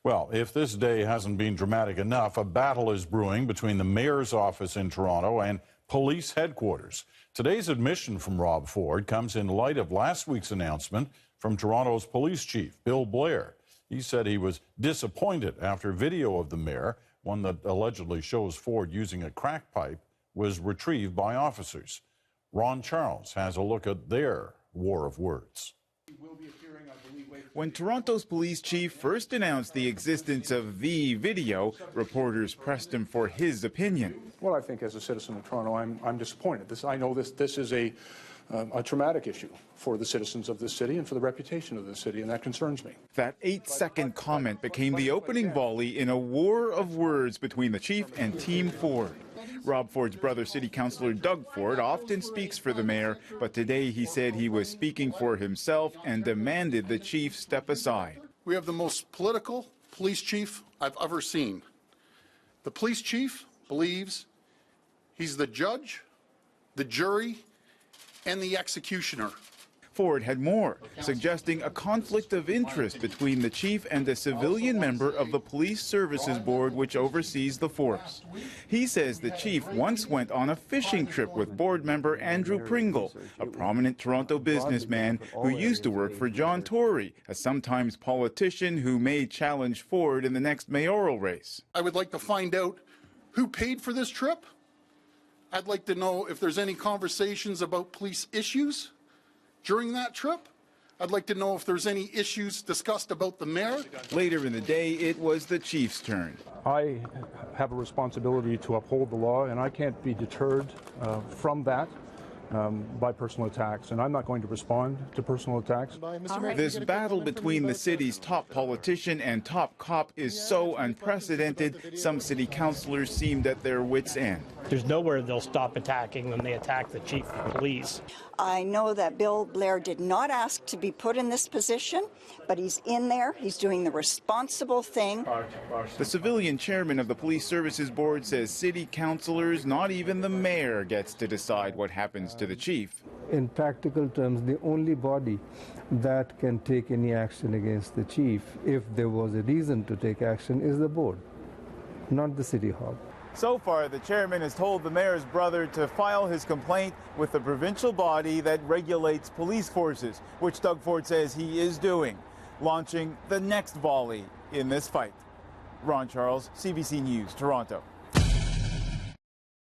Well, if this day hasn't been dramatic enough, a battle is brewing between the mayor's office in Toronto and police headquarters. Today's admission from Rob Ford comes in light of last week's announcement from Toronto's police chief, Bill Blair. He said he was disappointed after video of the mayor, one that allegedly shows Ford using a crack pipe, was retrieved by officers. Ron Charles has a look at their war of words. When Toronto's police chief first announced the existence of the video, reporters pressed him for his opinion. Well, I think as a citizen of Toronto, I'm disappointed. I know this is a traumatic issue for the citizens of this city and for the reputation of this city, and that concerns me. That 8-second comment became the opening volley in a war of words between the chief and Team Ford. Rob Ford's brother, City Councillor Doug Ford, often speaks for the mayor, but today he said he was speaking for himself and demanded the chief step aside. We have the most political police chief I've ever seen. The police chief believes he's the judge, the jury, and the executioner. Ford had more, suggesting a conflict of interest between the chief and a civilian member of the Police Services Board which oversees the force. He says the chief once went on a fishing trip with board member Andrew Pringle, a prominent Toronto businessman who used to work for John Tory, a sometimes politician who may challenge Ford in the next mayoral race. I would like to find out who paid for this trip. I'd like to know if there's any conversations about police issues during that trip. I'd like to know if there's any issues discussed about the mayor. Later in the day, it was the chief's turn. I have a responsibility to uphold the law, and I can't be deterred from that by personal attacks, and I'm not going to respond to personal attacks. This battle between the city's top politician and top cop is so unprecedented, some city councillors seemed at their wits' end. There's nowhere they'll stop attacking when they attack the chief of police. I know that Bill Blair did not ask to be put in this position, but he's in there. He's doing the responsible thing. The civilian chairman of the Police Services Board says city councillors, not even the mayor, gets to decide what happens to the chief. In practical terms, the only body that can take any action against the chief, if there was a reason to take action, is the board, not the city hall. So far, the chairman has told the mayor's brother to file his complaint with the provincial body that regulates police forces, which Doug Ford says he is doing, launching the next volley in this fight. Ron Charles, CBC News, Toronto.